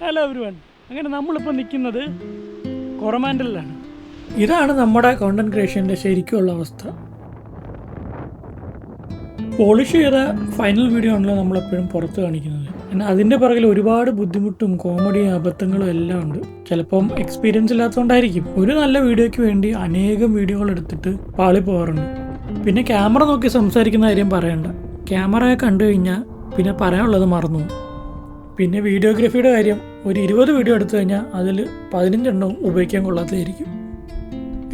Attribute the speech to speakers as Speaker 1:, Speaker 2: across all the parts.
Speaker 1: Hello everyone, അങ്ങനെ നമ്മളിപ്പോൾ നിൽക്കുന്നത് കൊറമാൻഡലിലാണ്. ഇതാണ് നമ്മുടെ കോണ്ടന്റ് ക്രിയേഷൻ്റെ ശരിക്കുള്ള അവസ്ഥ. പോളിഷ് ചെയ്ത ഫൈനൽ വീഡിയോ ആണല്ലോ നമ്മളെപ്പോഴും പുറത്ത് കാണിക്കുന്നത്. എന്നാൽ അതിൻ്റെ പുറകിൽ ഒരുപാട് ബുദ്ധിമുട്ടും കോമഡിയും അബദ്ധങ്ങളും എല്ലാം ഉണ്ട്. ചിലപ്പം എക്സ്പീരിയൻസ് ഇല്ലാത്തതുകൊണ്ടായിരിക്കും. ഒരു നല്ല വീഡിയോയ്ക്ക് വേണ്ടി അനേകം വീഡിയോകൾ എടുത്തിട്ട് പാളി പോകാറുണ്ട്. പിന്നെ ക്യാമറ നോക്കി സംസാരിക്കുന്ന കാര്യം പറയണ്ട. ക്യാമറ കണ്ടു കഴിഞ്ഞാൽ പിന്നെ പറയാനുള്ളത് മറന്നു. പിന്നെ വീഡിയോഗ്രാഫിയുടെ കാര്യം, ഒരു 20 വീഡിയോ എടുത്തു കഴിഞ്ഞാൽ അതിൽ 15 എണ്ണവും ഉപയോഗിക്കാൻ കൊള്ളാത്തതായിരിക്കും.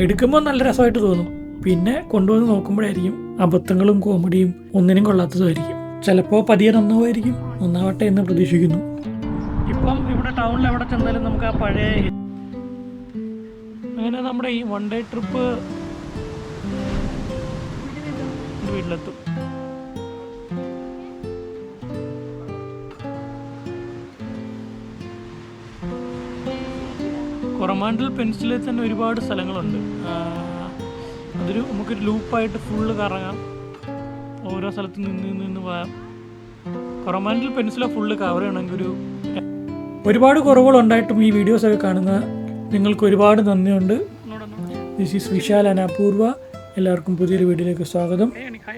Speaker 1: എടുക്കുമ്പോൾ നല്ല രസമായിട്ട് തോന്നും, പിന്നെ കൊണ്ടുവന്ന് നോക്കുമ്പോഴായിരിക്കും അബദ്ധങ്ങളും കോമഡിയും ഒന്നിനും കൊള്ളാത്തതുമായിരിക്കും. ചിലപ്പോൾ പതിയെ നന്നാവുമായിരിക്കും. നന്നാവട്ടെ എന്ന് പ്രതീക്ഷിക്കുന്നു. ഇപ്പം ഇവിടെ ടൗണിൽ എവിടെ ചെന്നാലും നമുക്ക് ആ പഴയ അങ്ങനെ നമ്മുടെ ഈ വൺ ഡേ ട്രിപ്പ് വീട്ടിലെത്തും. കൊറമാൻഡൽ പെനിൻസുലയിൽ തന്നെ ഒരുപാട് സ്ഥലങ്ങളുണ്ട്. നമുക്കൊരു ലൂപ്പായിട്ട് ഫുള്ള് കറങ്ങാം. ഓരോ സ്ഥലത്ത് നിന്ന് പോകാം. കൊറമാൻഡൽ പെനിൻസുല ഫുള്ള് കവർ ചെയ്യണമെങ്കിൽ ഒരുപാട് കുറവുകളുണ്ടായിട്ടും ഈ വീഡിയോസൊക്കെ കാണുന്ന നിങ്ങൾക്ക് ഒരുപാട് നന്ദിയുണ്ട്. ദിസ് ഈസ് വിശാൽ ആൻഡ് അപൂർവ. എല്ലാവർക്കും പുതിയൊരു വീഡിയോയിലേക്ക് സ്വാഗതം.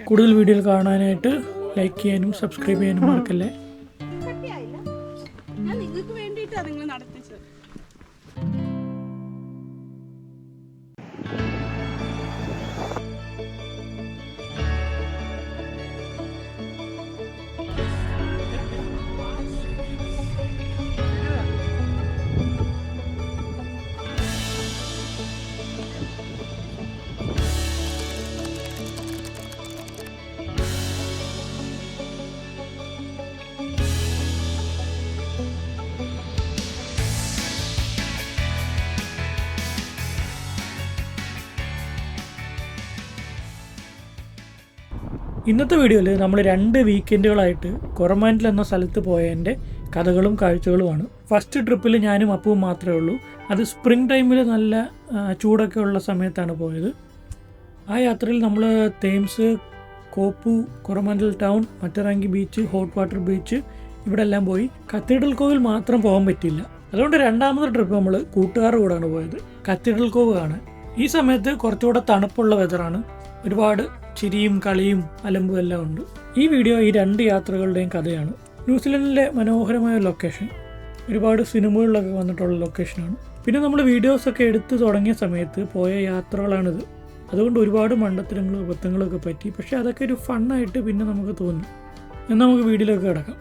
Speaker 1: കൂടുതൽ വീഡിയോകൾ കാണാനായിട്ട് ലൈക്ക് ചെയ്യാനും സബ്സ്ക്രൈബ് ചെയ്യാനും മറക്കല്ലേ. ഇന്നത്തെ വീഡിയോയിൽ നമ്മൾ 2 വീക്കെൻഡുകളായിട്ട് കൊറമാൻഡൽ എന്ന സ്ഥലത്ത് പോയതിൻ്റെ കഥകളും കാഴ്ചകളുമാണ്. ഫസ്റ്റ് ട്രിപ്പിൽ ഞാനും അപ്പുവും മാത്രമേ ഉള്ളൂ. അത് സ്പ്രിംഗ് ടൈമിൽ നല്ല ചൂടൊക്കെ ഉള്ള സമയത്താണ് പോയത്. ആ യാത്രയിൽ നമ്മൾ Thames, Kopu, Coromandel town, Matarangi beach, hot water beach ഇവിടെ എല്ലാം പോയി. കത്തീഡ്രൽ കോവിൽ മാത്രം പോകാൻ പറ്റില്ല. അതുകൊണ്ട് രണ്ടാമത്തെ ട്രിപ്പ് നമ്മൾ കൂട്ടുകാരുടെ കൂടെയാണ് പോയത് കത്തീഡ്രൽ കോവ് കാണാൻ. ഈ സമയത്ത് കുറച്ചുകൂടെ തണുപ്പുള്ള വെതറാണ്. ഒരുപാട് ചിരിയും കളിയും അലമ്പും എല്ലാം ഉണ്ട്. ഈ വീഡിയോ ഈ 2 യാത്രകളുടെയും കഥയാണ്. ന്യൂസിലൻഡിലെ മനോഹരമായ ലൊക്കേഷൻ, ഒരുപാട് സിനിമകളിലൊക്കെ വന്നിട്ടുള്ള ലൊക്കേഷനാണ്. പിന്നെ നമ്മൾ വീഡിയോസൊക്കെ എടുത്തു തുടങ്ങിയ സമയത്ത് പോയ യാത്രകളാണിത്. അതുകൊണ്ട് ഒരുപാട് മണ്ടത്തരങ്ങളും അബദ്ധങ്ങളും ഒക്കെ പറ്റി. പക്ഷേ അതൊക്കെ ഒരു ഫണ്ണായിട്ട് പിന്നെ നമുക്ക് തോന്നി. എന്നാൽ നമുക്ക് വീഡിയോയിലേക്ക് കിടക്കാം.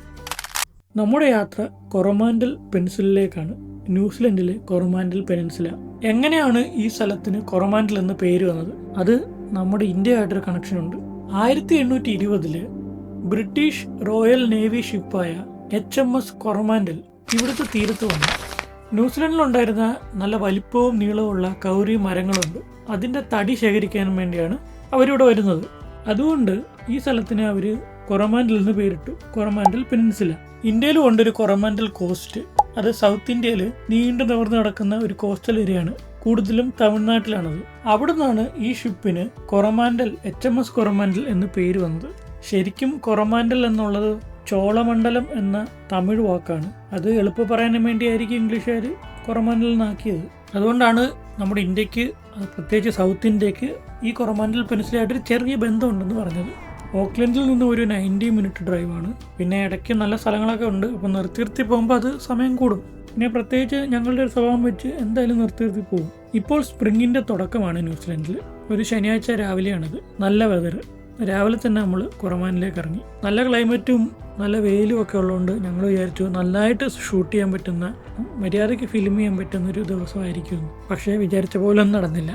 Speaker 1: നമ്മുടെ യാത്ര കൊറമാൻഡൽ പെനിൻസുലയിലേക്കാണ്. ന്യൂസിലൻഡിലെ കൊറമാൻഡൽ പെനിൻസുല. എങ്ങനെയാണ് ഈ സ്ഥലത്തിന് കൊറമാൻഡൽ എന്ന് പേര് വന്നത്? അത് നമ്മുടെ ഇന്ത്യയായിട്ടൊരു കണക്ഷനുണ്ട്. 1820 British royal navy ഷിപ്പായ HMS Coromandel ഇവിടുത്തെ തീരത്ത് വന്നു. ന്യൂസിലൻഡിലുണ്ടായിരുന്ന നല്ല വലിപ്പവും നീളവുമുള്ള കൗരി മരങ്ങളുണ്ട്. അതിൻ്റെ തടി ശേഖരിക്കാനും വേണ്ടിയാണ് അവരിവിടെ വരുന്നത്. അതുകൊണ്ട് ഈ സ്ഥലത്തിന് അവർ കൊറമാൻഡൽ എന്ന് പേരിട്ടു. കൊറമാൻഡൽ പെനിൻസുല. ഇന്ത്യയിലും ഉണ്ടൊരു കൊറമാൻഡൽ കോസ്റ്റ്. അത് സൗത്ത് ഇന്ത്യയിൽ നീണ്ടു നിവർന്ന് കിടക്കുന്ന ഒരു കോസ്റ്റൽ ഏരിയയാണ്. കൂടുതലും തമിഴ്നാട്ടിലാണത്. അവിടെ നിന്നാണ് ഈ ഷിപ്പിന് കൊറമാൻഡൽ, HMS കൊറമാൻഡൽ എന്ന് പേര് വന്നത്. ശരിക്കും കൊറമാൻഡൽ എന്നുള്ളത് ചോളമണ്ഡലം എന്ന തമിഴ് വാക്കാണ്. അത് എളുപ്പം പറയാനും വേണ്ടിയായിരിക്കും ഇംഗ്ലീഷുകാർ കൊറമാൻഡൽ എന്നാക്കിയത്. അതുകൊണ്ടാണ് നമ്മുടെ ഇന്ത്യക്ക്, പ്രത്യേകിച്ച് സൗത്ത് ഇന്ത്യക്ക്, ഈ കൊറമാൻഡൽ പെനിൻസുലയായിട്ടൊരു ചെറിയ ബന്ധമുണ്ടെന്ന് പറഞ്ഞത്. ഓക്ലൻഡിൽ നിന്ന് ഒരു 90 മിനിറ്റ് ഡ്രൈവാണ്. പിന്നെ ഇടയ്ക്ക് നല്ല സ്ഥലങ്ങളൊക്കെ ഉണ്ട്. അപ്പോൾ നിർത്തി പോകുമ്പോൾ അത് സമയം കൂടും. പിന്നെ പ്രത്യേകിച്ച് ഞങ്ങളുടെ ഒരു സ്വഭാവം വെച്ച് എന്തായാലും നിർത്തി പോകും. ഇപ്പോൾ സ്പ്രിങ്ങിൻ്റെ തുടക്കമാണ് ന്യൂസിലൻഡിൽ. ഒരു ശനിയാഴ്ച രാവിലെയാണിത്. നല്ല വെതർ. രാവിലെ തന്നെ നമ്മൾ കൊറമാൻഡലിലേക്ക് ഇറങ്ങി. നല്ല ക്ലൈമറ്റും നല്ല വെയിലും ഒക്കെ ഉള്ളതുകൊണ്ട് ഞങ്ങൾ വിചാരിച്ചു നന്നായിട്ട് ഷൂട്ട് ചെയ്യാൻ പറ്റുന്ന, മര്യാദയ്ക്ക് ഫിലിം ചെയ്യാൻ പറ്റുന്ന ഒരു ദിവസമായിരിക്കും. പക്ഷേ വിചാരിച്ച പോലെ ഒന്നും നടന്നില്ല.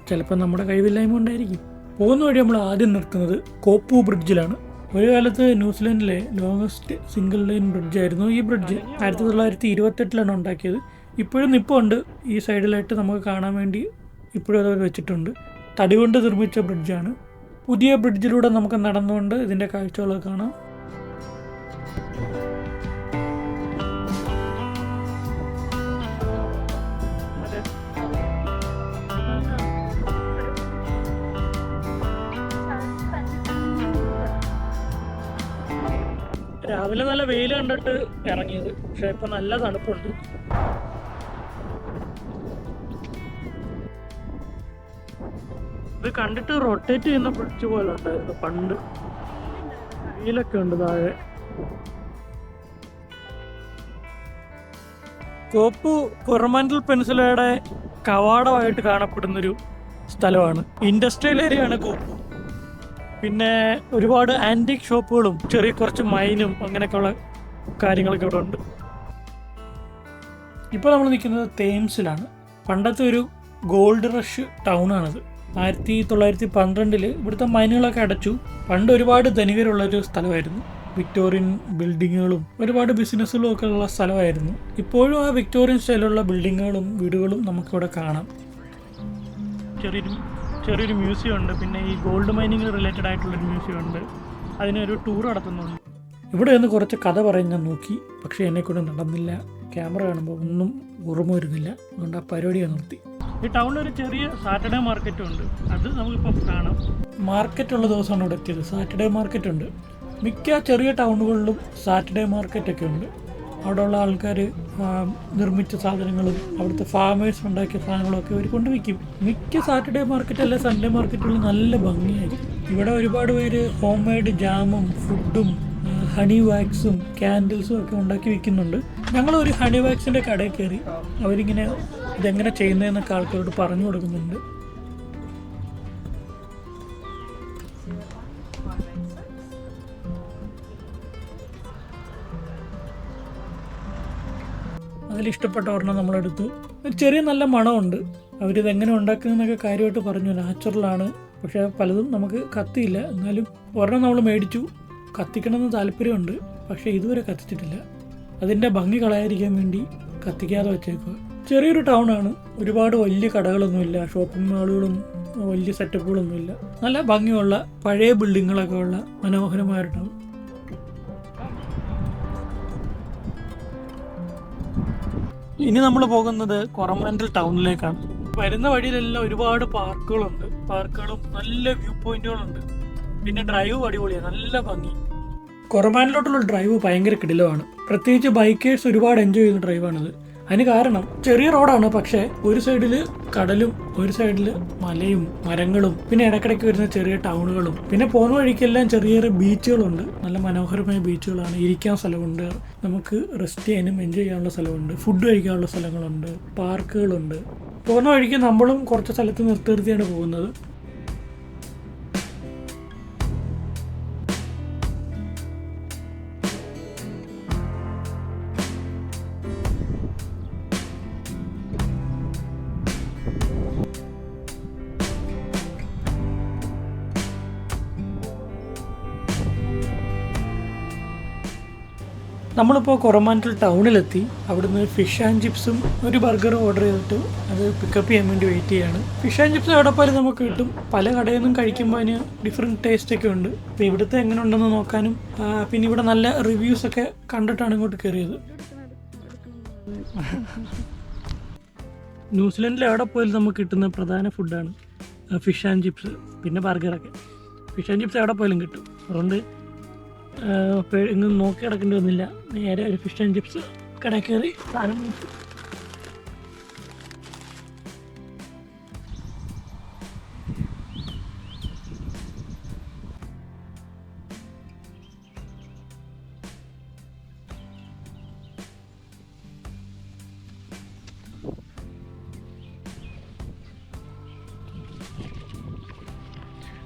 Speaker 1: ചിലപ്പോൾ നമ്മുടെ കഴിവില്ലായ്മ കൊണ്ടായിരിക്കും. പോകുന്ന വഴി നമ്മൾ ആദ്യം നിർത്തുന്നത് കോപ്പു ബ്രിഡ്ജിലാണ്. ഒരു കാലത്ത് ന്യൂസിലൻഡിലെ ലോങ്ങസ്റ്റ് സിംഗിൾ ലൈൻ ബ്രിഡ്ജായിരുന്നു ഈ ബ്രിഡ്ജ്. 1928 ഉണ്ടാക്കിയത്. ഇപ്പോഴും നിൽപ്പുണ്ട് ഈ സൈഡിലായിട്ട്. നമുക്ക് കാണാൻ വേണ്ടി ഇപ്പോഴും അത് വെച്ചിട്ടുണ്ട്. തടി കൊണ്ട് നിർമ്മിച്ച ബ്രിഡ്ജാണ്. പുതിയ ബ്രിഡ്ജിലൂടെ നമുക്ക് നടന്നുകൊണ്ട് ഇതിൻ്റെ കാഴ്ചകളൊക്കെ കാണാം. രാവിലെ നല്ല വെയിൽ കണ്ടിട്ട് ഇറങ്ങിയത്, പക്ഷെ ഇപ്പൊ നല്ല തണുപ്പുണ്ട്. ഇത് കണ്ടിട്ട് റൊട്ടേറ്റ് ചെയ്യുന്ന ബ്രിഡ്ജ് പോലെ ഉണ്ടായിരുന്നു പണ്ട്. വെയിലൊക്കെ ഉണ്ട് താഴെ. കോപ്പു കൊറമാൻഡൽ പെനിൻസുലയുടെ കവാടമായിട്ട് കാണപ്പെടുന്നൊരു സ്ഥലമാണ്. ഇൻഡസ്ട്രിയൽ ഏരിയ ആണ് കോപ്പു. പിന്നെ ഒരുപാട് ആൻറ്റിക് ഷോപ്പുകളും ചെറിയ കുറച്ച് മൈനും അങ്ങനെയൊക്കെയുള്ള കാര്യങ്ങളൊക്കെ ഇവിടെ ഉണ്ട്. ഇപ്പോൾ നമ്മൾ നിൽക്കുന്നത് തേംസിലാണ്. പണ്ടത്തെ ഒരു ഗോൾഡ് റഷ് ടൗണാണിത്. 1912 ഇവിടുത്തെ മൈനുകളൊക്കെ അടച്ചു. പണ്ട് ഒരുപാട് ധനികരുള്ളൊരു സ്ഥലമായിരുന്നു. വിക്ടോറിയൻ ബിൽഡിങ്ങുകളും ഒരുപാട് ബിസിനസ്സുകളും ഒക്കെ ഉള്ള സ്ഥലമായിരുന്നു. ഇപ്പോഴും ആ വിക്ടോറിയൻ സ്റ്റൈലുള്ള ബിൽഡിങ്ങുകളും വീടുകളും നമുക്കിവിടെ കാണാം. ചെറിയൊരു മ്യൂസിയം ഉണ്ട്. പിന്നെ ഈ ഗോൾഡ് മൈനിങ് റിലേറ്റഡ് ആയിട്ടുള്ളൊരു മ്യൂസിയം ഉണ്ട്. അതിനൊരു ടൂർ നടത്തുന്നുണ്ട്. ഇവിടെ നിന്ന് കുറച്ച് കഥ പറയാൻ ഞാൻ നോക്കി, പക്ഷേ എന്നെക്കൊണ്ട് നടന്നില്ല. ക്യാമറ കാണുമ്പോൾ ഒന്നും ഓർമ്മ വരുന്നില്ല. അതുകൊണ്ട് ആ പരിപാടിയെ നിർത്തി. ഈ ടൗണിൽ ഒരു ചെറിയ സാറ്റർഡേ മാർക്കറ്റും ഉണ്ട്. അത് നമുക്കിപ്പോൾ കാണാം. മാർക്കറ്റുള്ള ദിവസമാണ് ഇവിടെ എത്തിയത്. സാറ്റർഡേ മാർക്കറ്റ് ഉണ്ട്. മിക്ക ചെറിയ ടൗണുകളിലും സാറ്റർഡേ മാർക്കറ്റൊക്കെ ഉണ്ട്. അവിടെയുള്ള ആൾക്കാർ നിർമ്മിച്ച സാധനങ്ങളും അവിടുത്തെ ഫാമേഴ്സ് ഉണ്ടാക്കിയ സാധനങ്ങളൊക്കെ അവർ കൊണ്ടുവയ്ക്കും. മിക്ക സാറ്റർഡേ മാർക്കറ്റ് അല്ല സൺഡേ മാർക്കറ്റുകളിൽ നല്ല ഭംഗിയായിരിക്കും. ഇവിടെ ഒരുപാട് പേര് ഹോം മെയ്ഡ് ജാമും ഫുഡും ഹണി വാക്സും ക്യാൻഡിൽസും ഒക്കെ ഉണ്ടാക്കി വിൽക്കുന്നുണ്ട്. ഞങ്ങളൊരു ഹണി വാക്സിൻ്റെ കടയിൽ കയറി. അവരിങ്ങനെ ഇതെങ്ങനെ ചെയ്യുന്നതെന്നൊക്കെ ആൾക്കാരോട് പറഞ്ഞു കൊടുക്കുന്നുണ്ട്. അതിലിഷ്ടപ്പെട്ട ഒരെണ്ണം നമ്മളെടുത്തു. ഒരു ചെറിയ നല്ല മണമുണ്ട്. അവരിതെങ്ങനെ ഉണ്ടാക്കുന്നതെന്നൊക്കെ കാര്യമായിട്ട് പറഞ്ഞു. നാച്ചുറലാണ്, പക്ഷേ പലതും നമുക്ക് കത്തിയില്ല. എന്നാലും ഒരെണ്ണം നമ്മൾ മേടിച്ചു. കത്തിക്കണമെന്ന് താല്പര്യമുണ്ട്, പക്ഷേ ഇതുവരെ കത്തിച്ചിട്ടില്ല. അതിൻ്റെ ഭംഗി കളയാതിരിക്കാൻ വേണ്ടി കത്തിക്കാതെ വെച്ചേക്കുക. ചെറിയൊരു ടൗണാണ്. ഒരുപാട് വലിയ കടകളൊന്നുമില്ല, ഷോപ്പിംഗ് മാളുകളും വലിയ സെറ്റപ്പുകളൊന്നുമില്ല. നല്ല ഭംഗിയുള്ള പഴയ ബിൽഡിങ്ങുകളൊക്കെ ഉള്ള മനോഹരമായൊരു ടൗൺ. ഇനി നമ്മൾ പോകുന്നത് കൊറമാൻഡൽ ടൗണിലേക്കാണ്. വരുന്ന വഴിയിലെല്ലാം ഒരുപാട് പാർക്കുകളും നല്ല വ്യൂ പോയിന്റുകളുണ്ട്. പിന്നെ ഡ്രൈവ് അടിപൊളിയാണ്, നല്ല ഭംഗി. കൊറമാൻഡലിലോട്ടുള്ള ഡ്രൈവ് ഭയങ്കര കിടിലമാണ്. പ്രത്യേകിച്ച് ബൈക്കേഴ്സ് ഒരുപാട് എൻജോയ് ചെയ്യുന്ന ഡ്രൈവാണിത്. അതിന് കാരണം ചെറിയ റോഡാണ്, പക്ഷേ ഒരു സൈഡിൽ കടലും ഒരു സൈഡിൽ മലയും മരങ്ങളും പിന്നെ ഇടയ്ക്കിടയ്ക്ക് വരുന്ന ചെറിയ ടൗണുകളും പിന്നെ പോകുന്ന വഴിക്കെല്ലാം ചെറിയ ചെറിയ ബീച്ചുകളുണ്ട്. നല്ല മനോഹരമായ ബീച്ചുകളാണ്. ഇരിക്കാൻ സ്ഥലമുണ്ട്, നമുക്ക് റെസ്റ്റ് ചെയ്യാനും എൻജോയ് ചെയ്യാനുള്ള സ്ഥലമുണ്ട്, ഫുഡ് കഴിക്കാനുള്ള സ്ഥലങ്ങളുണ്ട്, പാർക്കുകളുണ്ട്. പോകുന്ന വഴിക്ക് നമ്മളും കുറച്ച് സ്ഥലത്ത് നിർത്തിയാണ് പോകുന്നത്. നമ്മളിപ്പോൾ കൊറമാൻഡൽ ടൗണിലെത്തി. അവിടുന്ന് ഫിഷ് ആൻഡ് ചിപ്സും ഒരു ബർഗറും ഓർഡർ ചെയ്തിട്ട് അത് പിക്കപ്പ് ചെയ്യാൻ വേണ്ടി വെയിറ്റ് ചെയ്യാണ്. ഫിഷ് ആൻഡ് ചിപ്സ് എവിടെ പോലും നമുക്ക് കിട്ടും. പല കടയിൽ നിന്നും കഴിക്കുമ്പോൾ അതിന് ഡിഫറെൻറ്റ് ടേസ്റ്റൊക്കെ ഉണ്ട്. അപ്പോൾ ഇവിടുത്തെ എങ്ങനെ ഉണ്ടെന്ന് നോക്കാനും പിന്നെ ഇവിടെ നല്ല റിവ്യൂസൊക്കെ കണ്ടിട്ടാണ് ഇങ്ങോട്ട് കയറിയത്. ന്യൂസിലൻഡിൽ എവിടെ പോയാലും നമുക്ക് കിട്ടുന്ന പ്രധാന ഫുഡാണ് ഫിഷ് ആൻഡ് ചിപ്സ്, പിന്നെ ബർഗറൊക്കെ. ഫിഷ് ആൻഡ് ചിപ്സ് എവിടെ പോയാലും കിട്ടും. അതുകൊണ്ട് ഇന്ന് നോക്കി കിടക്കേണ്ടി വന്നില്ല. നേരെ ഒരു ഫിഷ് ആൻഡ് ചിപ്സ് കടയിൽ കയറി സാധനം നോക്കി.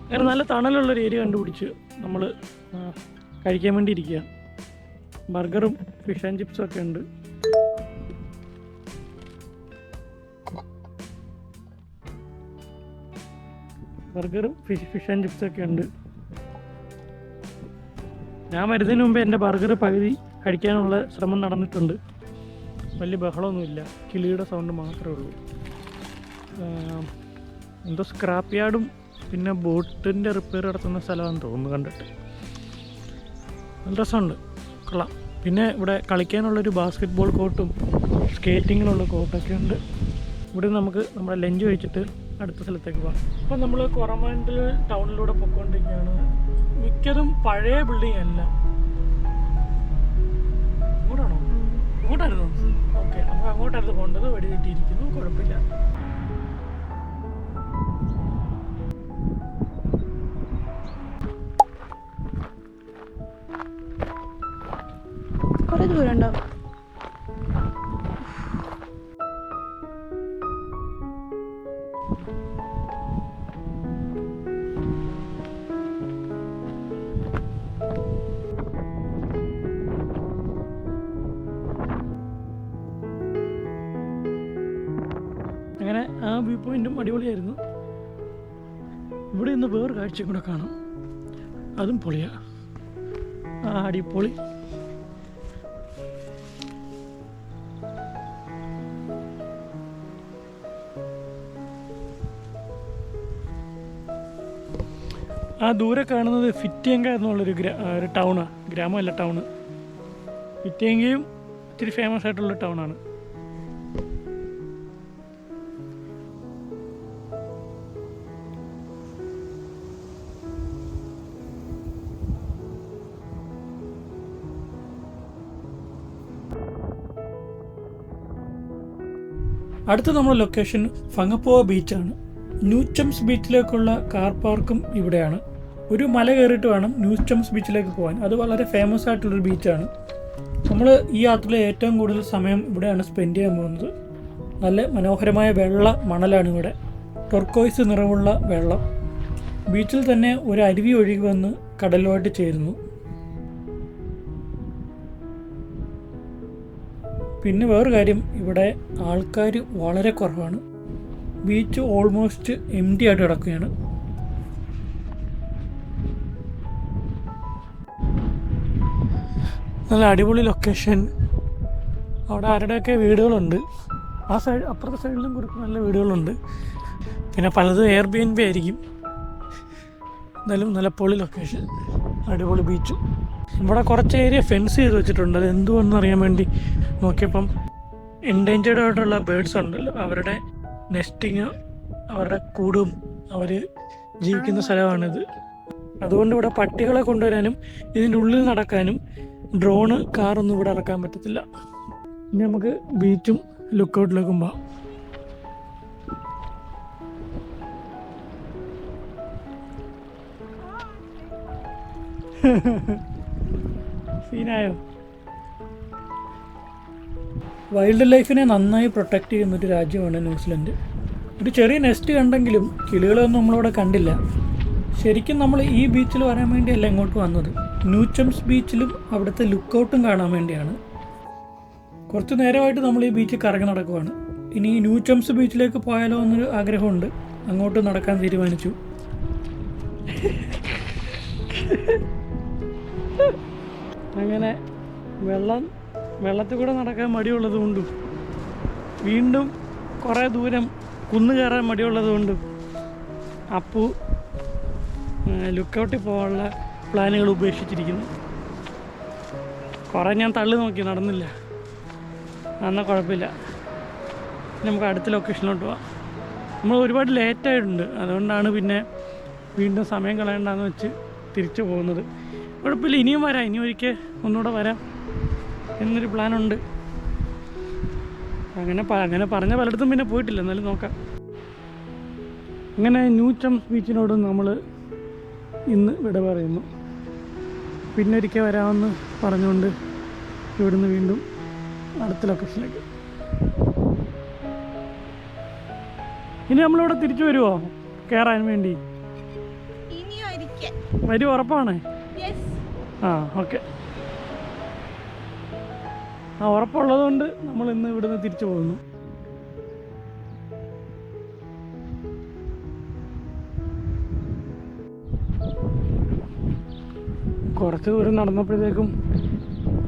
Speaker 1: അങ്ങനെ നല്ല തണലുള്ളൊരു ഏരിയ കണ്ടുപിടിച്ച് നമ്മൾ കഴിക്കാൻ വേണ്ടി ഇരിക്കുക. ബർഗറും ഫിഷ് ആൻഡ് ചിപ്സും ഒക്കെ ഉണ്ട്. ബർഗറും ഫിഷ് ആൻഡ് ചിപ്സും ഒക്കെ ഉണ്ട്. ഞാൻ വരുന്നതിന് മുമ്പ് എൻ്റെ ബർഗർ പകുതി കഴിക്കാനുള്ള ശ്രമം നടന്നിട്ടുണ്ട്. വലിയ ബഹളമൊന്നുമില്ല, കിളിയുടെ സൗണ്ട് മാത്രമേ ഉള്ളൂ. എന്തോ സ്ക്രാപ്പ് യാർഡും പിന്നെ ബോട്ടിൻ്റെ റിപ്പയർ നടത്തുന്ന സ്ഥലമാണെന്ന് തോന്നുന്നു കണ്ടിട്ട്. നല്ല രസമുണ്ട്, കൊള്ളാം. പിന്നെ ഇവിടെ കളിക്കാനുള്ളൊരു ബാസ്കറ്റ് ബോൾ കോർട്ടും സ്കേറ്റിങ്ങിനുള്ള കോർട്ടൊക്കെ ഉണ്ട്. ഇവിടെ നമുക്ക് നമ്മുടെ ലഞ്ച് കഴിച്ചിട്ട് അടുത്ത സ്ഥലത്തേക്ക് പോകാം. അപ്പം നമ്മൾ കൊറമാൻഡൽ ടൗണിലൂടെ പോയിക്കൊണ്ടിരിക്കുകയാണ്. മിക്കതും പഴയ ബിൽഡിംഗ് അല്ല, അങ്ങോട്ടായിരുന്നു. ഓക്കെ, നമുക്ക് അങ്ങോട്ടായിരുന്നു പോകേണ്ടത്. വഴി തെറ്റിയിരിക്കുന്നു, കുഴപ്പമില്ല.
Speaker 2: കുറെ ദൂരം ഉണ്ടോ?
Speaker 1: അങ്ങനെ ആ വ്യൂ പോയിന്റും അടിപൊളിയായിരുന്നു. ഇവിടെ നിന്ന് വേറെ കാഴ്ചയും കൂടെ കാണാം, അതും പൊളിയാ. ആ അടിപൊളി. ആ ദൂരെ കാണുന്നത് ഫിറ്റിയങ്ക എന്നുള്ളൊരു ഒരു ടൗണാണ്. ഗ്രാമമല്ല, ടൗണ്. ഫിറ്റിയങ്കയും ഇത്തിരി ഫേമസ് ആയിട്ടുള്ള ടൗണാണ്. അടുത്ത നമ്മുടെ ലൊക്കേഷൻ ഫങ്ങപ്പോവ ബീച്ചാണ്. ന്യൂചംസ് ബീച്ചിലേക്കുള്ള കാർ പാർക്കും ഇവിടെയാണ്. ഒരു മല കയറിയിട്ട് വേണം ന്യൂചംസ് ബീച്ചിലേക്ക് പോകാൻ. അത് വളരെ ഫേമസ് ആയിട്ടുള്ളൊരു ബീച്ചാണ്. നമ്മൾ ഈ യാത്രയിൽ ഏറ്റവും കൂടുതൽ സമയം ഇവിടെയാണ് സ്പെൻഡ് ചെയ്യാൻ പോകുന്നത്. നല്ല മനോഹരമായ വെള്ള മണലാണ് ഇവിടെ, ടൊർക്കോയ്സ് നിറമുള്ള വെള്ളം. ബീച്ചിൽ തന്നെ ഒരു അരുവി ഒഴുകി വന്ന് കടലുമായിട്ട് ചേരുന്നു. പിന്നെ വേറൊരു കാര്യം, ഇവിടെ ആൾക്കാർ വളരെ കുറവാണ്. ബീച്ച് ഓൾമോസ്റ്റ് എംപ്റ്റി ആയിട്ട് കിടക്കുകയാണ്. നല്ല അടിപൊളി ലൊക്കേഷൻ. അവിടെ ആരുടെയൊക്കെ വീടുകളുണ്ട്. ആ സൈഡ്, അപ്പുറത്തെ സൈഡിലും കുറച്ച് നല്ല വീടുകളുണ്ട്. പിന്നെ പലതും എയർബിഎൻബി ആയിരിക്കും. എന്നാലും നല്ല പൊളി ലൊക്കേഷൻ, അടിപൊളി ബീച്ചും. ഇവിടെ കുറച്ച് ഏരിയ ഫെൻസ് ചെയ്ത് വെച്ചിട്ടുണ്ട്. അത് എന്തുകൊണ്ടെന്ന് അറിയാൻ വേണ്ടി നോക്കിയപ്പം എൻഡേഞ്ചേർഡ് ആയിട്ടുള്ള ബേർഡ്സ് ഉണ്ടല്ലോ, അവരുടെ നെസ്റ്റിങ്, അവരുടെ കൂടും അവർ ജീവിക്കുന്ന സ്ഥലമാണിത്. അതുകൊണ്ട് ഇവിടെ പട്ടികളെ കൊണ്ടുവരാനും ഇതിൻ്റെ ഉള്ളിൽ നടക്കാനും ഡ്രോണ്, കാറൊന്നും ഇവിടെ ഇറക്കാൻ പറ്റത്തില്ല. ഇനി നമുക്ക് ബീച്ചും ലുക്കൗട്ടിലേക്കും പോകാം. സീനായോ? വൈൽഡ് ലൈഫിനെ നന്നായി പ്രൊട്ടക്റ്റ് ചെയ്യുന്നൊരു രാജ്യമാണ് ന്യൂസിലൻഡ്. ഒരു ചെറിയ നെസ്റ്റ് കണ്ടെങ്കിലും കിളികളൊന്നും നമ്മളിവിടെ കണ്ടില്ല. ശരിക്കും നമ്മൾ ഈ ബീച്ചിൽ വരാൻ വേണ്ടിയല്ല ഇങ്ങോട്ട് വന്നത്. ന്യൂചംസ് ബീച്ചിലും അവിടുത്തെ ലുക്കൗട്ടും കാണാൻ വേണ്ടിയാണ്. കുറച്ച് നേരമായിട്ട് നമ്മൾ ഈ ബീച്ചിൽ കറങ്ങി നടക്കുവാണ്. ഇനി ന്യൂചംസ് ബീച്ചിലേക്ക് പോയാലോ എന്നൊരു ആഗ്രഹമുണ്ട്. അങ്ങോട്ട് നടക്കാൻ തീരുമാനിച്ചു. അങ്ങനെ വെള്ളത്തിൽ കൂടെ നടക്കാൻ മടിയുള്ളത് കൊണ്ടും വീണ്ടും കുറേ ദൂരം കുന്നു കയറാൻ മടിയുള്ളത് കൊണ്ടും അപ്പു ലുക്കൗട്ടിൽ പോകാനുള്ള പ്ലാനുകൾ ഉപേക്ഷിച്ചിരിക്കുന്നു. കുറേ ഞാൻ തള്ളി നോക്കി, നടന്നില്ല. എന്നാൽ കുഴപ്പമില്ല, നമുക്ക് അടുത്ത ലൊക്കേഷനിലോട്ട് പോവാം. നമ്മൾ ഒരുപാട് ലേറ്റായിട്ടുണ്ട്, അതുകൊണ്ടാണ് പിന്നെ വീണ്ടും സമയം കളയണ്ടെന്ന് വെച്ച് തിരിച്ചു പോകുന്നത്. കുഴപ്പമില്ല, ഇനിയും വരാം. ഇനി ഒരിക്കൽ ഒന്നുകൂടെ വരാം എന്നൊരു പ്ലാനുണ്ട്. അങ്ങനെ പറഞ്ഞ പലയിടത്തും പിന്നെ പോയിട്ടില്ല, എന്നാലും നോക്കാം. അങ്ങനെ ന്യൂചംസ് ബീച്ചിനോട് നമ്മൾ ഇന്ന് വിട പറയുന്നു. പിന്നെ ഒരിക്കൽ വരാമെന്ന് പറഞ്ഞുകൊണ്ട് ഇവിടുന്ന് വീണ്ടും അടുത്ത ലൊക്കേഷനിലേക്ക്. ഇനി നമ്മളിവിടെ തിരിച്ചു വരുമോ കയറാൻ വേണ്ടി? വരും, ഉറപ്പാണ്? ആ, ഓക്കെ. ആ ഉറപ്പുള്ളത് കൊണ്ട് നമ്മൾ ഇന്ന് ഇവിടുന്ന് തിരിച്ചു പോകുന്നു. കുറച്ച് ദൂരം നടന്നപ്പോഴത്തേക്കും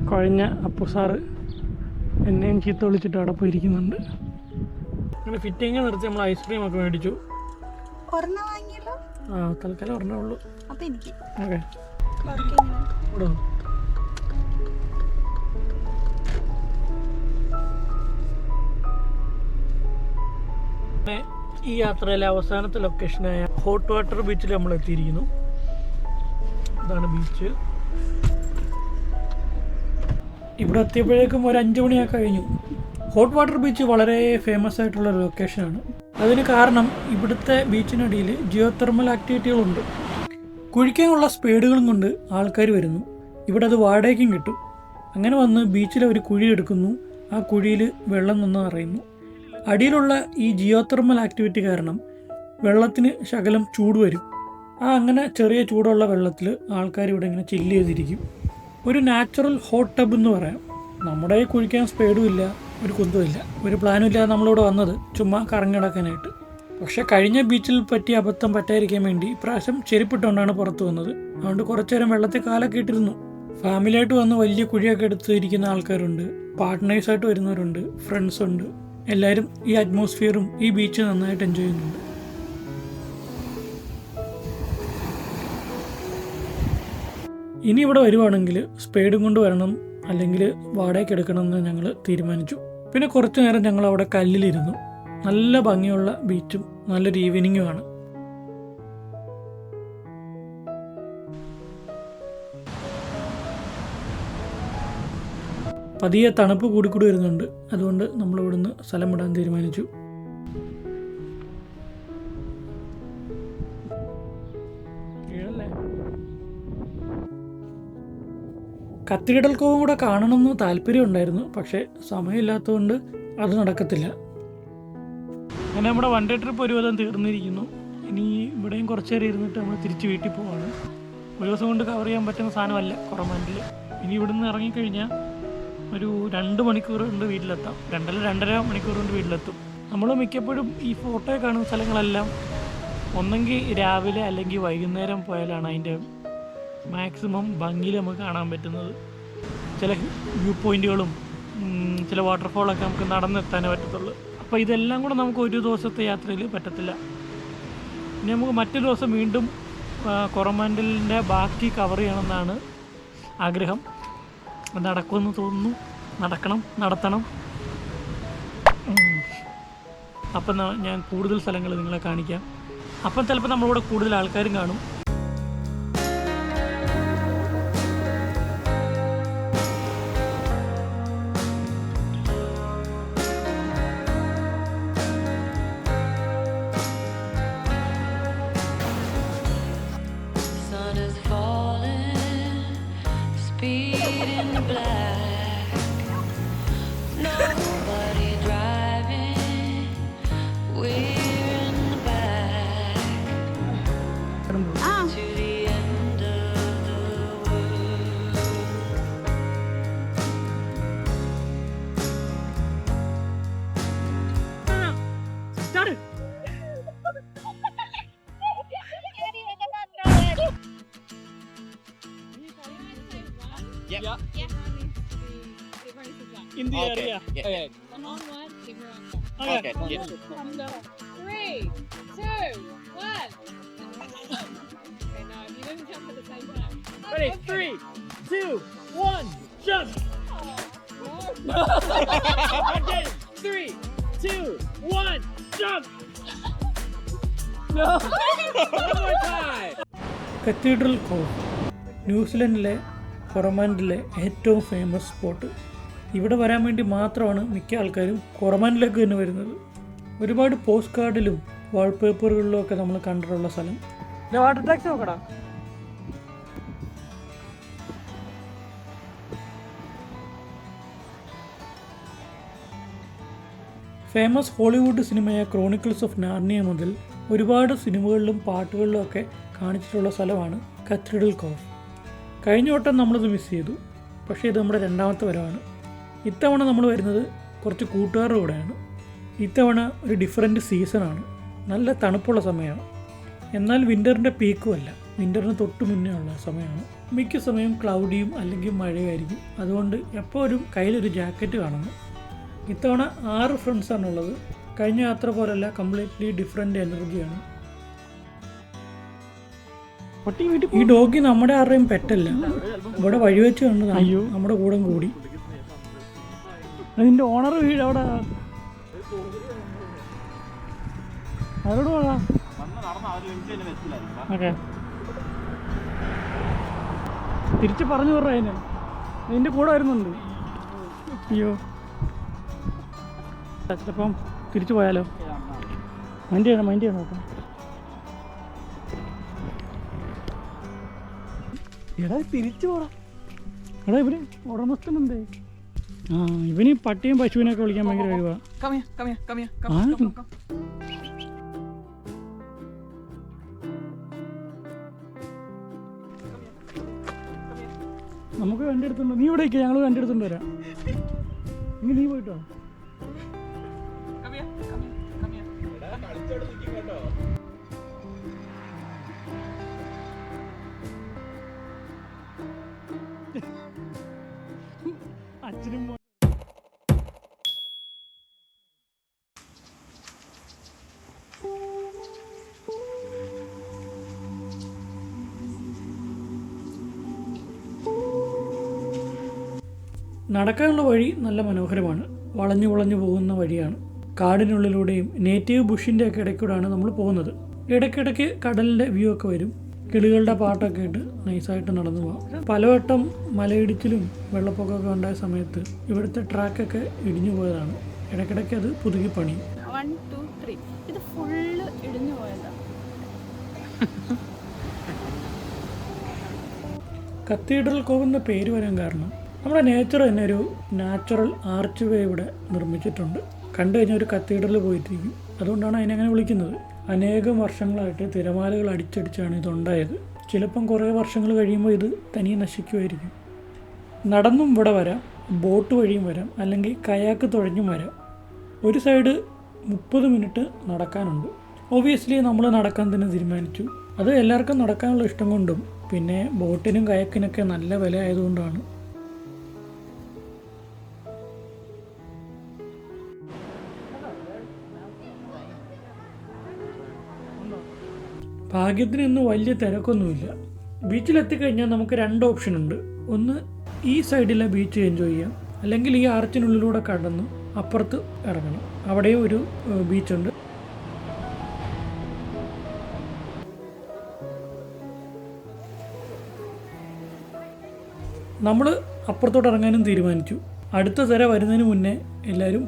Speaker 1: കുഴഞ്ഞ അപ്പു സാറ് എന്നെയും ചീത്ത വിളിച്ചിട്ട് അവിടെ പോയിരിക്കുന്നുണ്ട്. അങ്ങനെ ഫിറ്റിങ് നിർത്തി നമ്മൾ ഐസ്ക്രീം ഒക്കെ മേടിച്ചു. ആ, തൽക്കാലം ഒരെണ്ണേ ഉള്ളൂ. ഓക്കെ, ഇവിടെ ഈ യാത്രയിലെ അവസാനത്തെ ലൊക്കേഷനായ ഹോട്ട് വാട്ടർ ബീച്ചിൽ നമ്മൾ എത്തിയിരിക്കുന്നു. ഇതാണ് ബീച്ച്. ഇവിടെ എത്തിയപ്പോഴേക്കും ഒരു 5 മണിയൊക്കെ കഴിഞ്ഞു. ഹോട്ട് വാട്ടർ ബീച്ച് വളരെ ഫേമസ് ആയിട്ടുള്ളൊരു ലൊക്കേഷനാണ്. അതിന് കാരണം ഇവിടുത്തെ ബീച്ചിനടിയിൽ ജിയോ തെർമൽ ആക്ടിവിറ്റികളുണ്ട്. കുഴിക്കാനുള്ള സ്പീഡുകളും കൊണ്ട് ആൾക്കാർ വരുന്നു. ഇവിടെ അത് വാടകയ്ക്കും കിട്ടും. അങ്ങനെ വന്ന് ബീച്ചിൽ ഒരു കുഴി എടുക്കുന്നു. ആ കുഴിയിൽ വെള്ളം നിന്ന് നിറയുന്നു. അടിയിലുള്ള ഈ ജിയോ തെർമൽ ആക്ടിവിറ്റി കാരണം വെള്ളത്തിന് ശകലം ചൂട് വരും. അങ്ങനെ ചെറിയ ചൂടുള്ള വെള്ളത്തിൽ ആൾക്കാർ ഇവിടെ ഇങ്ങനെ ചില്ല് ചെയ്തിരിക്കും. ഒരു നാച്ചുറൽ ഹോട്ട് ടബ് എന്ന് പറയാം. നമ്മുടെ കുഴിക്കാൻ സ്പീഡും ഇല്ല, ഒരു കുന്തമില്ല, ഒരു പ്ലാനും ഇല്ലാതെ നമ്മളിവിടെ വന്നത് ചുമ്മാ കറങ്ങി നടക്കാനായിട്ട്. പക്ഷേ കഴിഞ്ഞ ബീച്ചിൽ പറ്റിയ അബദ്ധം പറ്റാതിരിക്കാൻ വേണ്ടി ഇപ്രാവശ്യം ചെരുപ്പിട്ടുകൊണ്ടാണ് പുറത്ത് വന്നത്. അതുകൊണ്ട് കുറച്ചു നേരം വെള്ളത്തിൽ കാലൊക്കെ ഇട്ടിരുന്നു. ഫാമിലിയായിട്ട് വന്ന് വലിയ കുഴിയൊക്കെ എടുത്ത് ഇരിക്കുന്ന ആൾക്കാരുണ്ട്, പാർട്ട്നേഴ്സായിട്ട് വരുന്നവരുണ്ട്, ഫ്രണ്ട്സ് ഉണ്ട്. എല്ലാവരും ഈ അറ്റ്മോസ്ഫിയറും ഈ ബീച്ച് നന്നായിട്ട് എൻജോയ് ചെയ്യുന്നുണ്ട്. ഇനി ഇവിടെ വരുവാണെങ്കിൽ സ്പീഡും കൊണ്ട് വരണം, അല്ലെങ്കിൽ വാടകയ്ക്ക് എടുക്കണമെന്ന് ഞങ്ങൾ തീരുമാനിച്ചു. പിന്നെ കുറച്ച് നേരം ഞങ്ങൾ അവിടെ കല്ലിലിരുന്നു. നല്ല ഭംഗിയുള്ള ബീച്ചും നല്ലൊരു ഈവനിങ്ങുമാണ്. പതിയെ തണുപ്പ് കൂടിക്കൂടി വരുന്നുണ്ട്. അതുകൊണ്ട് നമ്മൾ ഇവിടുന്ന് സ്ഥലം വിടാൻ തീരുമാനിച്ചു. കത്തീഡ്രൽ കോവും കൂടെ കാണണമെന്ന് താല്പര്യം ഉണ്ടായിരുന്നു, പക്ഷേ സമയമില്ലാത്തതുകൊണ്ട് അത് നടക്കത്തില്ല. അങ്ങനെ നമ്മുടെ വൺ ഡേ ട്രിപ്പ് ഒരുവിധം തീർന്നിരിക്കുന്നു. ഇനി ഇവിടെയും കുറച്ച് നേരം ഇരുന്നിട്ട് നമ്മൾ തിരിച്ച് വീട്ടിൽ പോവാണ്. ഒരു ദിവസം കൊണ്ട് കവർ ചെയ്യാൻ പറ്റുന്ന സാധനമല്ല കൊറമാൻഡിൽ. ഇനി ഇവിടുന്ന് ഇറങ്ങിക്കഴിഞ്ഞാൽ ഒരു 2 മണിക്കൂർ കൊണ്ട് വീട്ടിലെത്താം. 2-2.5 മണിക്കൂർ കൊണ്ട് വീട്ടിലെത്തും. നമ്മൾ മിക്കപ്പോഴും ഈ ഫോട്ടോ കാണുന്ന സ്ഥലങ്ങളെല്ലാം ഒന്നെങ്കിൽ രാവിലെ അല്ലെങ്കിൽ വൈകുന്നേരം പോയാലാണ് അതിൻ്റെ മാക്സിമം ഭംഗിയിൽ നമുക്ക് കാണാൻ പറ്റുന്നത്. ചില വ്യൂ പോയിൻറ്റുകളും ചില വാട്ടർഫോളൊക്കെ നമുക്ക് നടന്നെത്താനേ പറ്റത്തുള്ളൂ. അപ്പോൾ ഇതെല്ലാം കൂടെ നമുക്ക് ഒരു ദിവസത്തെ യാത്രയിൽ പറ്റത്തില്ല. ഇനി നമുക്ക് മറ്റൊരു ദിവസം വീണ്ടും കൊറമാൻഡലിൻ്റെ ബാക്കി കവർ ചെയ്യണമെന്നാണ് ആഗ്രഹം. അത് നടക്കുമെന്ന് തോന്നുന്നു. നടത്തണം. അപ്പം ഞാൻ കൂടുതൽ സ്ഥലങ്ങൾ നിങ്ങളെ കാണിക്കാം. അപ്പം ചിലപ്പോൾ നമ്മളിവിടെ കൂടുതൽ ആൾക്കാരും കാണും.
Speaker 2: Yeah.
Speaker 1: In the area.
Speaker 2: Okay.
Speaker 3: Come on, one, keep her on.
Speaker 2: Okay. Yeah.
Speaker 3: 3, 2, 1. Okay, no, you didn't jump at the same time.
Speaker 1: Ready?
Speaker 3: Okay.
Speaker 1: 3, 2, 1, jump!
Speaker 3: No.
Speaker 1: Okay, 3, 2, 1, jump! No! One more time! Cathedral cove ന്യൂസിലൻഡിലെ കൊറമാൻഡിലെ ഏറ്റവും famous spot. ഇവിടെ വരാൻ വേണ്ടി മാത്രമാണ് മിക്ക ആൾക്കാരും കൊറമാൻഡിലേക്ക് തന്നെ വരുന്നത്. ഒരുപാട് പോസ്റ്റ് കാർഡിലും വാൾപേപ്പറുകളിലും ഒക്കെ നമ്മൾ കണ്ടിട്ടുള്ള സ്ഥലം. വാട്ടർ ടാക്സി നോക്കടാ. ഫേമസ് ഹോളിവുഡ് സിനിമയായ ക്രോണിക്കിൾസ് ഓഫ് നാർണിയ മുതൽ ഒരുപാട് സിനിമകളിലും പാട്ടുകളിലും ഒക്കെ കാണിച്ചിട്ടുള്ള സ്ഥലമാണ് കത്തീഡ്രൽ കോവ്. കഴിഞ്ഞ വട്ടം നമ്മളിത് മിസ് ചെയ്തു, പക്ഷേ ഇത് നമ്മുടെ 2ാമത്തെ വരവാണ്. ഇത്തവണ നമ്മൾ വരുന്നത് കുറച്ച് കൂട്ടുകാരുടെ കൂടെയാണ്. ഇത്തവണ ഒരു ഡിഫറെൻറ്റ് സീസണാണ്. നല്ല തണുപ്പുള്ള സമയമാണ്. എന്നാൽ വിൻ്ററിൻ്റെ പീക്കും അല്ല, വിൻ്ററിന് തൊട്ട് മുന്നേ ഉള്ള സമയമാണ്. മിക്ക സമയം ക്ലൗഡിയും അല്ലെങ്കിൽ മഴയായിരിക്കും. അതുകൊണ്ട് എപ്പോഴും കയ്യിലൊരു ജാക്കറ്റ് കാണുന്നു. ഇത്തവണ 6 ഫ്രണ്ട്സാണുള്ളത്. കഴിഞ്ഞ യാത്ര പോലല്ല, കംപ്ലീറ്റ്ലി ഡിഫറെൻ്റ് എനർജിയാണ്. ഈ ഡോഗി നമ്മുടെ ആരുടെയും പെറ്റല്ല. ഇവിടെ വഴിവെച്ച് കണ്ടതാണ്, നമ്മുടെ കൂടെ കൂടി. അതിൻ്റെ ഓണർ വീട് അവിടെ. അവരോട് പോകാം. ഓക്കെ, തിരിച്ച് പറഞ്ഞു വിടറ. അതിന് അതിൻ്റെ കൂടെ വരുന്നുണ്ട്. അയ്യോ ചിലപ്പം തിരിച്ചു പോയാലോ? മൈൻഡ് ചെയ്യണം നോക്കാം. എടാ തിരിച്ചു പോടാ. എടാ ഇവന് ഉടമസ്ഥനുണ്ടേ. ആ ഇവന് പട്ടിയും പശുവിനൊക്കെ വിളിക്കാൻ ഭയങ്കര കഴിവാ. നമുക്ക് വണ്ടി എടുത്തുണ്ടോ? നീ ഇവിടെ ഞങ്ങൾ വണ്ടി എടുത്തുകൊണ്ട് വരാം. ഇനി നീ പോയിട്ടോ. അച്ഛനും നടക്കാനുള്ള വഴി നല്ല മനോഹരമാണ്. വളഞ്ഞു പോകുന്ന വഴിയാണ്. കാടിനുള്ളിലൂടെയും നേറ്റീവ് ബുഷിൻ്റെ ഒക്കെ ഇടയ്ക്കൂടെയാണ് നമ്മൾ പോകുന്നത്. ഇടയ്ക്കിടയ്ക്ക് കടലിൻ്റെ വ്യൂ ഒക്കെ വരും. കിളികളുടെ പാട്ടൊക്കെ ഇട്ട് നൈസായിട്ട് നടന്നു പോകാം. പലവട്ടം മലയിടിച്ചിലും വെള്ളപ്പൊക്കമൊക്കെ ഉണ്ടായ സമയത്ത് ഇവിടുത്തെ ട്രാക്കൊക്കെ ഇടിഞ്ഞു പോയതാണ്. ഇടയ്ക്കിടയ്ക്ക് അത് പുതുക്കി പണിയും.
Speaker 3: 1 2 3 ഇത് ഫുള്ള് ഇടിഞ്ഞു പോയതാണ്.
Speaker 1: കത്തീഡ്രൽ കോവ് എന്ന പേര് വരാൻ കാരണം നമ്മുടെ നേച്ചർ തന്നെ ഒരു നാച്ചുറൽ ആർച്ച് വേ ഇവിടെ നിർമ്മിച്ചിട്ടുണ്ട്. കണ്ടു കഴിഞ്ഞാൽ ഒരു കത്തീഡ്രൽ പോയിട്ടിരിക്കും. അതുകൊണ്ടാണ് അതിനങ്ങനെ വിളിക്കുന്നത്. അനേകം വർഷങ്ങളായിട്ട് തിരമാലകൾ അടിച്ചടിച്ചാണ് ഇതുണ്ടായത്. ചിലപ്പം കുറേ വർഷങ്ങൾ കഴിയുമ്പോൾ ഇത് തനിയെ നശിക്കുമായിരിക്കും. നടന്നും ഇവിടെ വരാം, ബോട്ട് വഴിയും വരാം, അല്ലെങ്കിൽ കയാക്ക് തുഴഞ്ഞും വരാം. ഒരു സൈഡ് 30 മിനിറ്റ് നടക്കാനുണ്ട്. ഒബ്വിയസ്ലി നമ്മൾ നടക്കാൻ തന്നെ തീരുമാനിച്ചു. അത് എല്ലാവർക്കും നടക്കാനുള്ള ഇഷ്ടം കൊണ്ടും പിന്നെ ബോട്ടിനും കയാക്കിനൊക്കെ നല്ല വില ആയതുകൊണ്ടാണ്. ഭാഗ്യത്തിന് ഇന്ന് വലിയ തിരക്കൊന്നുമില്ല. ബീച്ചിലെത്തിക്കഴിഞ്ഞാൽ നമുക്ക് 2 ഓപ്ഷൻ ഉണ്ട്. ഒന്ന് ഈ സൈഡിലെ ബീച്ച് എൻജോയ് ചെയ്യാം, അല്ലെങ്കിൽ ഈ ആർച്ചിനുള്ളിലൂടെ കടന്ന് അപ്പുറത്ത് ഇറങ്ങണം. അവിടെയും ഒരു ബീച്ചുണ്ട്. നമ്മൾ അപ്പുറത്തോട്ട് ഇറങ്ങാനും തീരുമാനിച്ചു. അടുത്ത തിര വരുന്നതിന് മുന്നേ എല്ലാവരും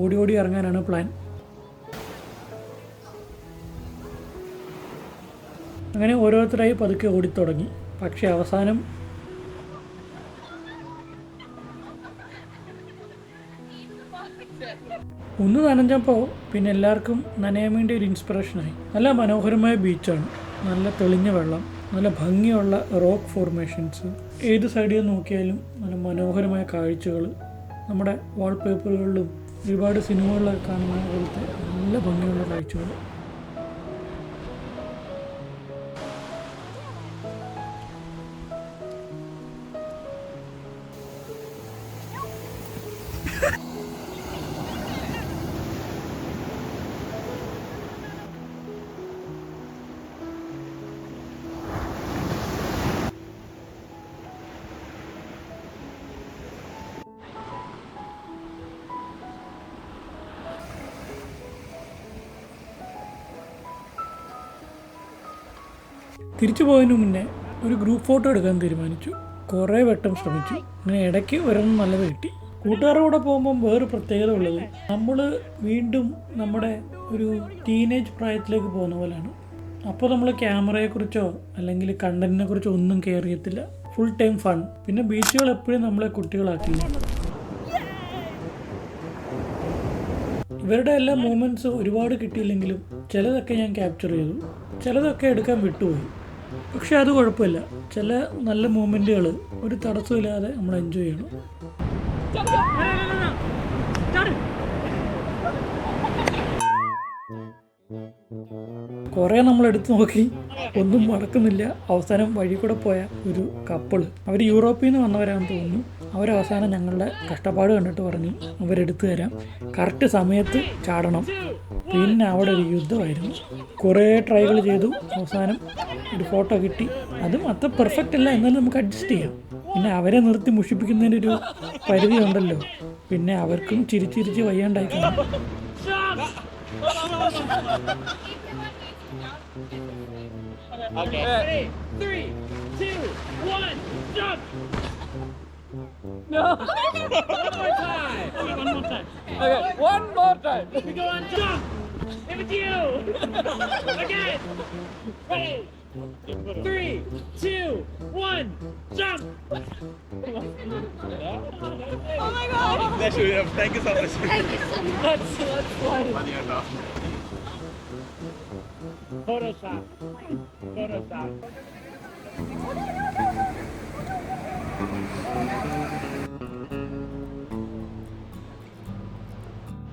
Speaker 1: ഓടി ഇറങ്ങാനാണ് പ്ലാൻ. അങ്ങനെ ഓരോരുത്തരായി പതുക്കെ ഓടിത്തുടങ്ങി. പക്ഷേ അവസാനം ഒന്ന് നനഞ്ഞപ്പോൾ പിന്നെ എല്ലാവർക്കും നനയാൻ വേണ്ടി ഒരു ഇൻസ്പിറേഷനായി. നല്ല മനോഹരമായ ബീച്ചാണ്. നല്ല തെളിഞ്ഞ വെള്ളം, നല്ല ഭംഗിയുള്ള റോക്ക് ഫോർമേഷൻസ്. ഏത് സൈഡിൽ നോക്കിയാലും നല്ല മനോഹരമായ കാഴ്ചകൾ. നമ്മുടെ വാൾപേപ്പറുകളിലും ഒരുപാട് സിനിമകളിലൊക്കെ കാണുന്ന പോലത്തെ നല്ല ഭംഗിയുള്ള കാഴ്ചകൾ. തിരിച്ചു പോയതിനു മുന്നേ ഒരു ഗ്രൂപ്പ് ഫോട്ടോ എടുക്കാൻ തീരുമാനിച്ചു. കുറേ വട്ടം ശ്രമിച്ചു. അങ്ങനെ ഇടയ്ക്ക് ഒരെണ്ണം നല്ലത് കിട്ടി. കൂട്ടുകാരുടെ കൂടെ പോകുമ്പം വേറൊരു പ്രത്യേകത ഉള്ളത്, നമ്മൾ വീണ്ടും നമ്മുടെ ഒരു ടീനേജ് പ്രായത്തിലേക്ക് പോകുന്ന പോലെയാണ്. അപ്പോൾ നമ്മൾ ക്യാമറയെക്കുറിച്ചോ അല്ലെങ്കിൽ കണ്ടന്റിനെ കുറിച്ചോ ഒന്നും കെയർ ചെയ്യത്തില്ല. Full time fun. പിന്നെ ബീച്ചുകൾ എപ്പോഴും നമ്മളെ കുട്ടികളാക്കില്ല. ഇവരുടെ എല്ലാ മൂമെൻറ്റ്സ് ഒരുപാട് കിട്ടിയില്ലെങ്കിലും ചിലതൊക്കെ ഞാൻ ക്യാപ്ചർ ചെയ്തു, ചിലതൊക്കെ എടുക്കാൻ വിട്ടുപോയി. പക്ഷെ അത് കുഴപ്പമില്ല. ചില നല്ല മൂമെൻറ്റുകൾ ഒരു തടസ്സമില്ലാതെ നമ്മൾ എൻജോയ് ചെയ്യണം. കുറേ നമ്മൾ എടുത്തു നോക്കി, ഒന്നും നടക്കുന്നില്ല. അവസാനം വഴി കൂടെ പോയ ഒരു കപ്പിള്, അവർ യൂറോപ്പിൽ നിന്ന് വന്നവരാണെന്ന് തോന്നുന്നു. അവരവസാനം ഞങ്ങളുടെ കഷ്ടപ്പാട് കണ്ടിട്ട് പറഞ്ഞു അവരെടുത്തു തരാം, കറക്റ്റ് സമയത്ത് ചാടണം. പിന്നെ അവിടെ ഒരു യുദ്ധമായിരുന്നു. കുറേ ട്രൈകൾ ചെയ്തു. അവസാനം ഒരു ഫോട്ടോ കിട്ടി. അതും അത്ര പെർഫെക്റ്റ് അല്ല, എന്നാലും നമുക്ക് അഡ്ജസ്റ്റ് ചെയ്യാം. പിന്നെ അവരെ നിർത്തി മുഷിപ്പിക്കുന്നതിൻ്റെ ഒരു പരിധി ഉണ്ടല്ലോ. പിന്നെ അവർക്കും ചിരിച്ചിരിച്ച് വയ്യാണ്ടായി കാണും.
Speaker 2: Okay. 3, 2, 1, jump!
Speaker 1: No. One more time. Okay, one more time. Okay, one more time. We go on jump. Give it to you. Again. Ready. 3, 2, 1, jump.
Speaker 3: Oh my god!
Speaker 2: Thank you so much.
Speaker 1: Let's slide it.
Speaker 2: മതി കേട്ടോ.
Speaker 1: Photoshop. Photoshop.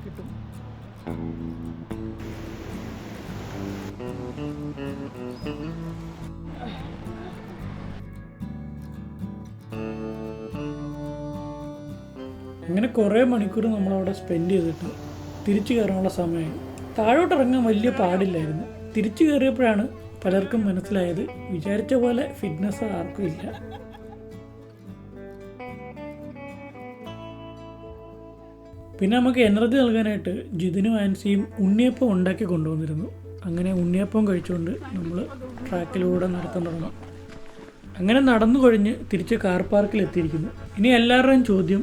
Speaker 1: കിട്ടും. അങ്ങനെ കുറേ മണിക്കൂർ നമ്മളവിടെ spend ചെയ്തിട്ട് തിരിച്ചു കയറാനുള്ള സമയമായി. താഴോട്ട് ഇറങ്ങാൻ വലിയ പാടില്ലായിരുന്നു. തിരിച്ചു കയറിയപ്പോഴാണ് പലർക്കും മനസ്സിലായത് വിചാരിച്ച പോലെ ഫിറ്റ്നസ് ആർക്കും ഇല്ല. പിന്നെ നമുക്ക് എനർജി നൽകാനായിട്ട് ജിതിനും ആൻസിയും ഉണ്ണിയപ്പം ഉണ്ടാക്കി കൊണ്ടുവന്നിരുന്നു. അങ്ങനെ ഉണ്ണിയപ്പം കഴിച്ചുകൊണ്ട് നമ്മൾ ട്രാക്കിലൂടെ നടത്താൻ തുടങ്ങും. അങ്ങനെ നടന്നു കഴിഞ്ഞ് തിരിച്ച് കാർ പാർക്കിൽ എത്തിയിരിക്കുന്നു. ഇനി എല്ലാവരുടെയും ചോദ്യം,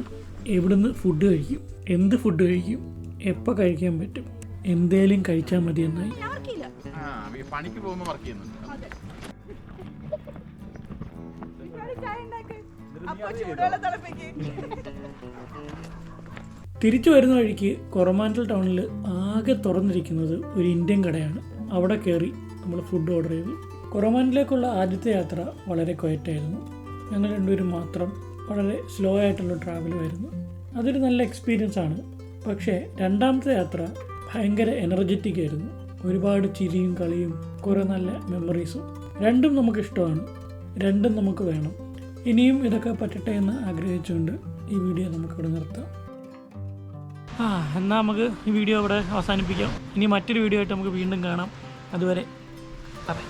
Speaker 1: എവിടുന്ന് ഫുഡ് കഴിക്കും, എന്ത് ഫുഡ് കഴിക്കും, എപ്പോൾ കഴിക്കാൻ പറ്റും, എന്തേലും കഴിച്ചാൽ മതി എന്നായി.
Speaker 2: പണിക്ക് പോകുമ്പോൾ വർക്ക് ചെയ്യുന്നുണ്ട്.
Speaker 1: തിരിച്ചു വരുന്ന വഴിക്ക് കൊറമാൻഡൽ ടൗണിൽ ആകെ തുറന്നിരിക്കുന്നത് ഒരു ഇന്ത്യൻ കടയാണ്. അവിടെ കയറി നമ്മൾ ഫുഡ് ഓർഡർ ചെയ്തു. കൊറമാൻഡിലേക്കുള്ള ആദ്യത്തെ യാത്ര വളരെ ക്വയറ്റായിരുന്നു. ഞങ്ങൾ രണ്ടുപേരും മാത്രം വളരെ സ്ലോ ആയിട്ടുള്ള ട്രാവലുമായിരുന്നു. അതൊരു നല്ല എക്സ്പീരിയൻസ് ആണ്. പക്ഷേ രണ്ടാമത്തെ യാത്ര ഭയങ്കര എനർജറ്റിക് ആയിരുന്നു. ഒരുപാട് ചിരിയും കളിയും കുറേ നല്ല മെമ്മറീസും. രണ്ടും നമുക്കിഷ്ടമാണ്, രണ്ടും നമുക്ക് വേണം. ഇനിയും ഇതൊക്കെ പറ്റട്ടെ എന്ന് ആഗ്രഹിച്ചുകൊണ്ട് ഈ വീഡിയോ നമുക്കിവിടെ നിർത്താം. എന്നാൽ നമുക്ക് ഈ വീഡിയോ ഇവിടെ അവസാനിപ്പിക്കാം. ഇനി മറ്റൊരു വീഡിയോ ആയിട്ട് നമുക്ക് വീണ്ടും കാണാം. അതുവരെ ബൈ.